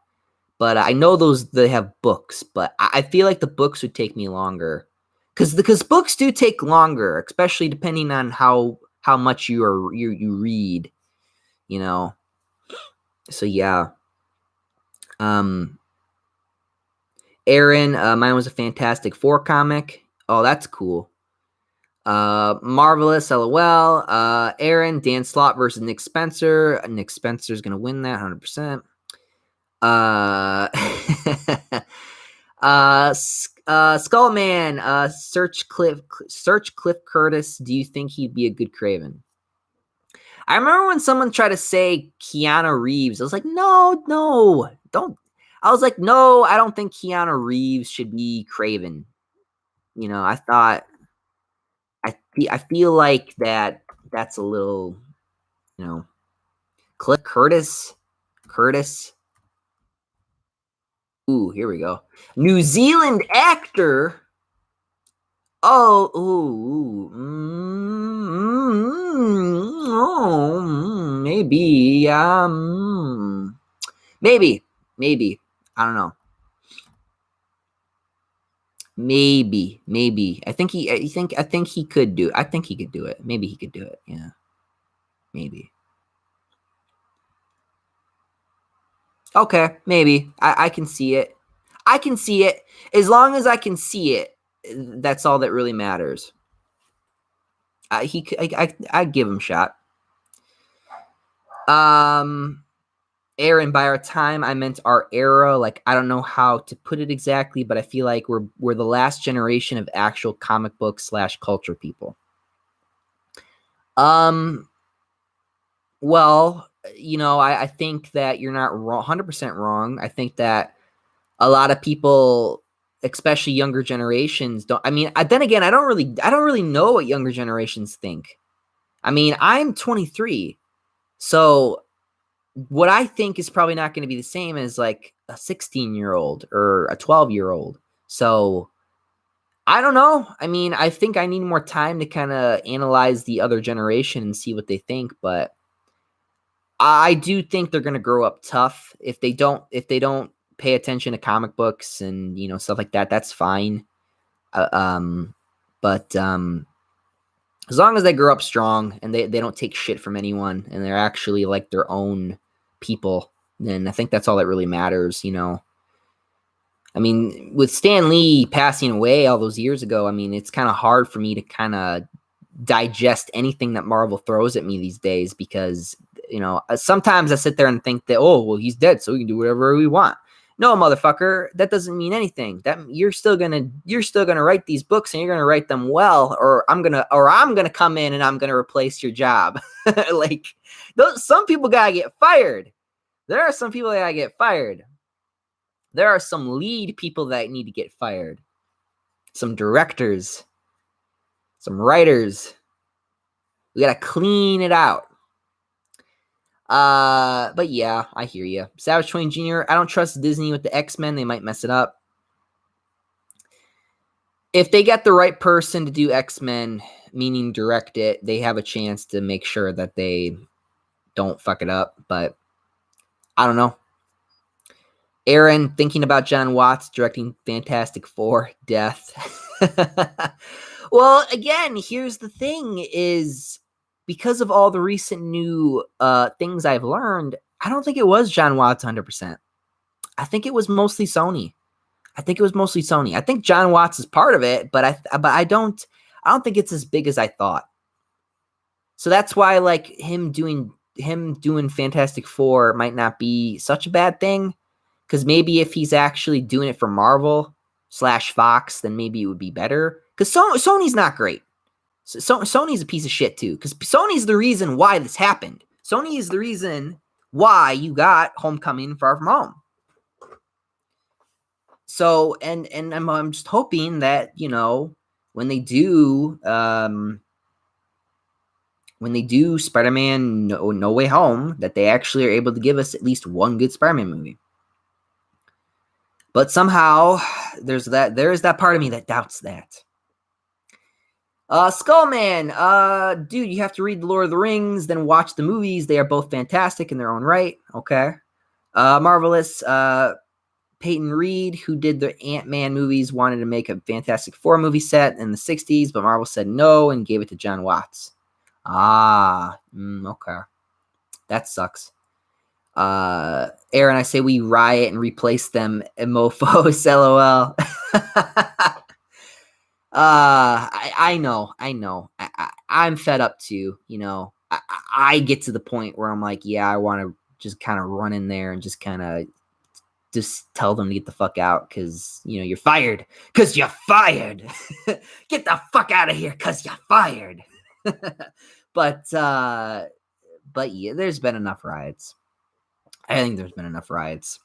But I know they have books, but I feel like the books would take me longer because books do take longer, especially depending on how much you read, So yeah. Aaron, mine was a Fantastic Four comic. Oh, that's cool. Marvelous, LOL. Aaron, Dan Slott versus Nick Spencer. Nick Spencer's gonna win that 100%. Skullman. Search Cliff Curtis. Do you think he'd be a good Craven? I remember when someone tried to say Keanu Reeves. I was like, no, don't. I was like, no, I don't think Keanu Reeves should be Craven. You know, I thought, I feel like that's a little, you know, Cliff Curtis. Ooh, here we go. New Zealand actor. Oh, maybe, maybe. I don't know. Maybe. I think he could do. I think he could do it. Maybe he could do it. Yeah, maybe. Okay, maybe. I can see it. I can see it. As long as I can see it, that's all that really matters. I'd give him a shot. Aaron, by our time, I meant our era. Like, I don't know how to put it exactly, but I feel like we're the last generation of actual comic book / culture people. Well, you know, I think that you're not wrong, 100% wrong. I think that a lot of people, especially younger generations, don't. I mean, then again, I don't really know what younger generations think. I mean, I'm 23, so what I think is probably not going to be the same as like a 16-year-old or a 12-year-old. So I don't know. I mean, I think I need more time to kind of analyze the other generation and see what they think, but I do think they're going to grow up tough if they don't pay attention to comic books and, you know, stuff like that. That's fine. But as long as they grow up strong and they don't take shit from anyone and they're actually like their own people, then I think that's all that really matters, you know. I mean, with Stan Lee passing away all those years ago, I mean, it's kind of hard for me to kind of digest anything that Marvel throws at me these days because, you know, sometimes I sit there and think that, oh, well, he's dead, so we can do whatever we want. No, motherfucker, that doesn't mean anything. That you're still gonna write these books and you're gonna write them well, or I'm gonna come in and I'm gonna replace your job. Like, some people gotta get fired. There are some people that gotta get fired. There are some lead people that need to get fired. Some directors, some writers. We gotta clean it out. But yeah, I hear you. Savage Twain Jr., I don't trust Disney with the X-Men. They might mess it up. If they get the right person to do X-Men, meaning direct it, they have a chance to make sure that they don't fuck it up. But I don't know. Aaron, thinking about John Watts directing Fantastic Four, death. Well, again, here's the thing is, because of all the recent new things I've learned, I don't think it was John Watts 100%. I think it was mostly Sony. I think John Watts is part of it, but I don't think it's as big as I thought. So that's why, like, him doing Fantastic Four might not be such a bad thing, because maybe if he's actually doing it for Marvel / Fox, then maybe it would be better. Because Sony's not great. So Sony's a piece of shit too, because Sony's the reason why this happened. Sony is the reason why you got Homecoming: Far From Home. So and I'm just hoping that, you know, when they do Spider-Man No Way Home, that they actually are able to give us at least one good Spider-Man movie. But somehow there is that part of me that doubts that. Skullman, dude, you have to read The Lord of the Rings, then watch the movies. They are both fantastic in their own right. Okay. Marvelous. Peyton Reed, who did the Ant-Man movies, wanted to make a Fantastic Four movie set in the 60s, but Marvel said no and gave it to John Watts. Okay. That sucks. Aaron, I say we riot and replace them mofos, LOL. I know. I'm fed up too. You know, I get to the point where I'm like, yeah, I want to just kind of run in there and just kind of just tell them to get the fuck out because you know you're fired. Because you're fired. Get the fuck out of here because you're fired. but yeah, there's been enough riots. I think there's been enough riots.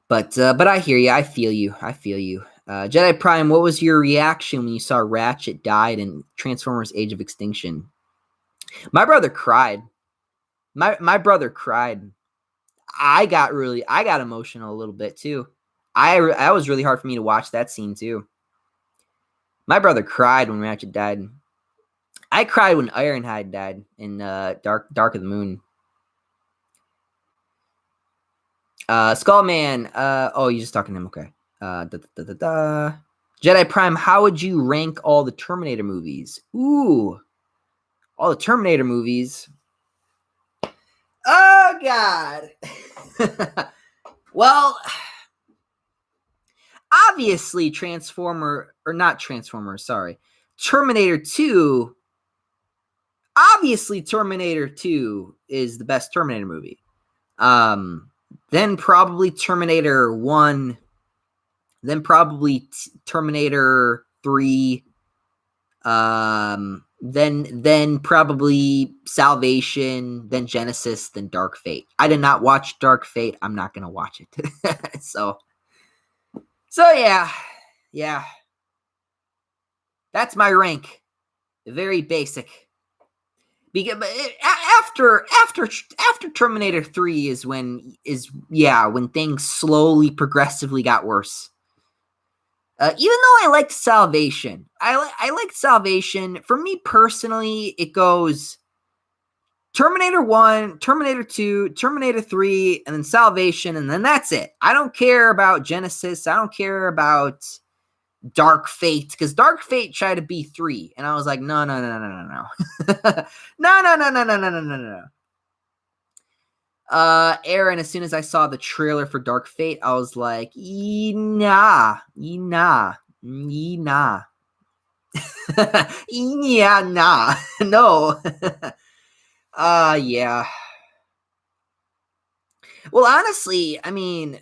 But I hear you. I feel you. Jedi Prime, what was your reaction when you saw Ratchet died in Transformers: Age of Extinction? My brother cried. My brother cried. I got emotional a little bit too. I was really hard for me to watch that scene too. My brother cried when Ratchet died. I cried when Ironhide died in Dark of the Moon. Skullman. Oh, you're just talking to him. Okay. Jedi Prime. How would you rank all the Terminator movies? Ooh, all the Terminator movies. Oh God. Well, obviously, Terminator 2. Obviously, Terminator 2 is the best Terminator movie. Then probably Terminator 1. Then probably Terminator 3. Then probably Salvation, then Genesis, then Dark Fate. I did not watch Dark Fate. I'm not gonna watch it. so yeah. That's my rank. Very basic. Because after Terminator 3 is when things slowly progressively got worse. Even though I liked Salvation, I liked Salvation. For me personally, it goes Terminator 1, Terminator 2, Terminator 3, and then Salvation, and then that's it. I don't care about Genesis. I don't care about Dark Fate, because Dark Fate tried to be 3, and I was like, no. no. Aaron, as soon as I saw the trailer for Dark Fate, I was like, nah. Yeah, nah. No. Yeah. Well, honestly, I mean,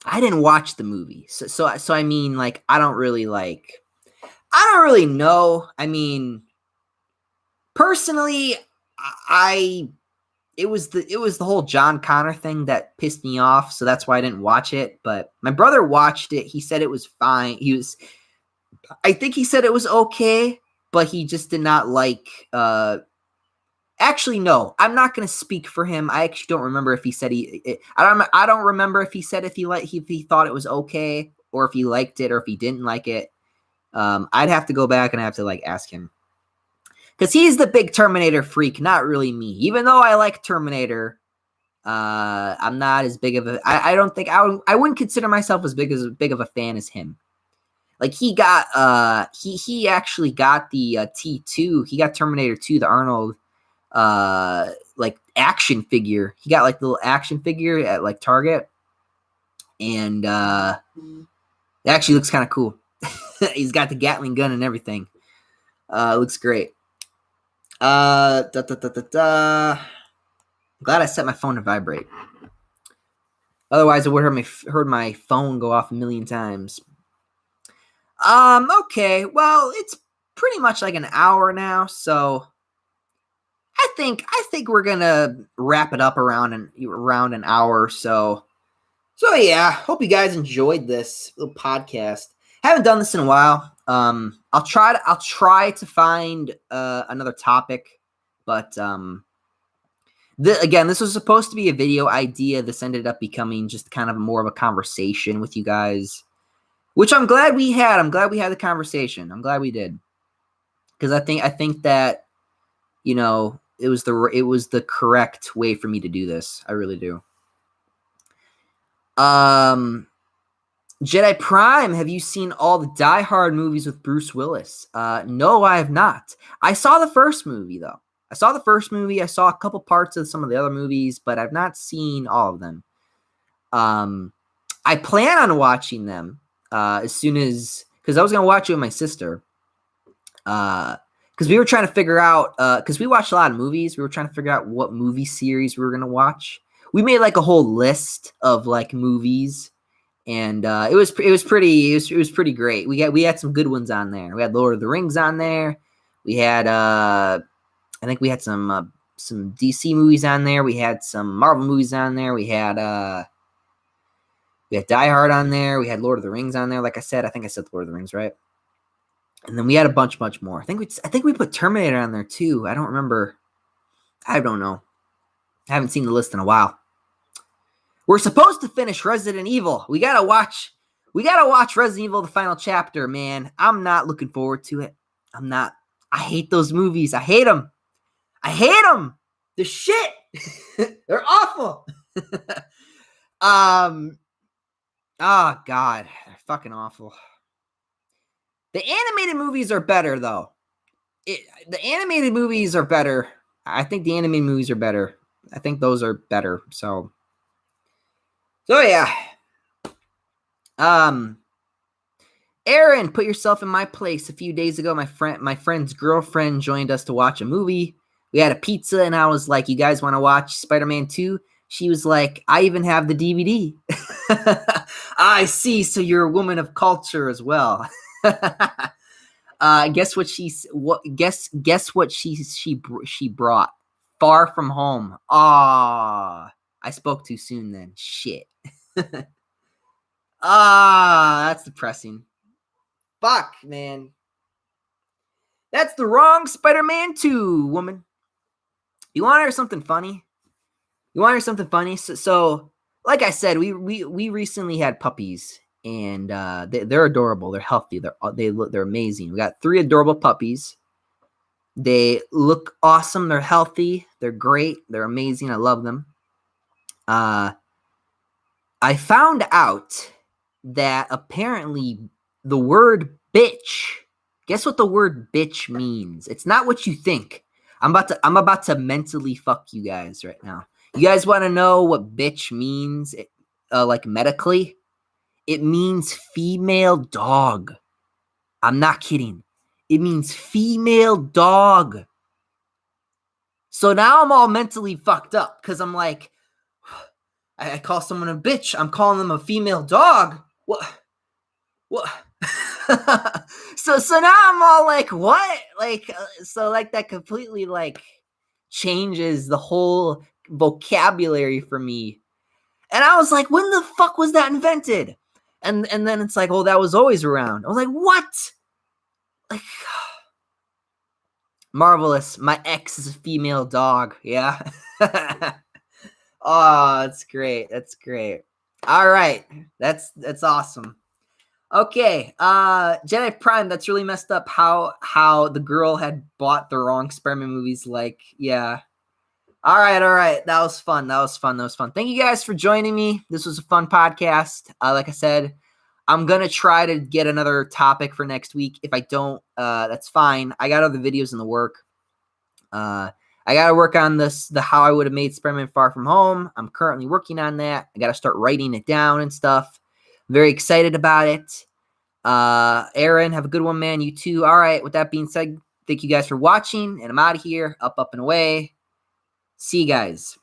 I didn't watch the movie. So I mean, like, I don't really know. I mean, personally, it was the whole John Connor thing that pissed me off, so that's why I didn't watch it. But my brother watched it. He said it was fine. I think he said it was okay, but he just did not like. Actually, no, I'm not going to speak for him. I actually don't remember if he said I don't remember if he said if he thought it was okay or if he liked it or if he didn't like it. I'd have to go back and I have to ask him. Because he's the big Terminator freak, not really me. Even though I like Terminator, I'm not as big of a. I don't think I wouldn't consider myself as big of a fan as him. Like he got he actually got the T2. He got Terminator 2, the Arnold action figure. He got the little action figure at Target, and it actually looks kind of cool. He's got the Gatling gun and everything. Looks great. Glad I set my phone to vibrate. Otherwise, I would have heard my phone go off a million times. Okay. Well, it's pretty much like an hour now, so I think we're gonna wrap it up around an hour or so. So yeah, hope you guys enjoyed this little podcast. Haven't done this in a while. I'll try to find another topic, but again, this was supposed to be a video idea. This ended up becoming just kind of more of a conversation with you guys, which I'm glad we had. I'm glad we had the conversation. I'm glad we did, because I think that it was the correct way for me to do this. I really do. Jedi Prime, have you seen all the Die Hard movies with Bruce Willis? No, I have not. I saw the first movie, though. I saw a couple parts of some of the other movies, but I've not seen all of them. I plan on watching them as soon as because I was gonna watch it with my sister. Because we were trying to figure out, because we watched a lot of movies. We were trying to figure out what movie series we were gonna watch. We made like a whole list of like movies, and it was pretty great. We had some good ones on there. We had Lord of the Rings on there. We had I think we had some DC movies on there. We had some Marvel movies on there. We had Die Hard on there. We had Lord of the Rings on there. Like I said, I think I said Lord of the Rings, right? And then we had a bunch more. I think we put Terminator on there too. I don't remember. I don't know. I haven't seen the list in a while. We're supposed to finish Resident Evil. We gotta watch Resident Evil, the final chapter, man. I'm not looking forward to it. I'm not. I hate those movies. I hate them. The shit. They're awful. Oh God, they're fucking awful. The animated movies are better, though. The animated movies are better. I think the animated movies are better. I think those are better. So yeah. Aaron, put yourself in my place. A few days ago, my friend's girlfriend joined us to watch a movie. We had a pizza, and I was like, "You guys want to watch Spider-Man 2?" She was like, "I even have the DVD." I see. So you're a woman of culture as well. Guess what she brought? Far From Home. I spoke too soon then. Shit. That's depressing. Fuck, man. That's the wrong Spider-Man 2, woman. You want to hear something funny? So like I said, we recently had puppies, and they're adorable. They're healthy. They're amazing. We got 3 adorable puppies. They look awesome. They're healthy. They're great. They're amazing. I love them. I found out that apparently the word bitch. Guess what the word bitch means? It's not what you think. I'm about to mentally fuck you guys right now. You guys want to know what bitch means, like medically? It means female dog. I'm not kidding. It means female dog. So now I'm all mentally fucked up because I'm like, I call someone a bitch. I'm calling them a female dog. What? So now I'm all like, what? So that completely changes the whole vocabulary for me. And I was like, when the fuck was that invented? And then it's like, oh, that was always around. I was like, what? Marvelous. My ex is a female dog. Yeah. Oh, that's great. All right. That's awesome. Okay. Jedi Prime, that's really messed up how the girl had bought the wrong Spider-Man movies. Yeah. All right. That was fun. Thank you guys for joining me. This was a fun podcast. Like I said, I'm going to try to get another topic for next week. If I don't, that's fine. I got other videos in the work. I got to work on the how I would have made Spider-Man Far From Home. I'm currently working on that. I got to start writing it down and stuff. I'm very excited about it. Aaron, have a good one, man. You too. All right. With that being said, thank you guys for watching, and I'm out of here. Up and away. See you guys.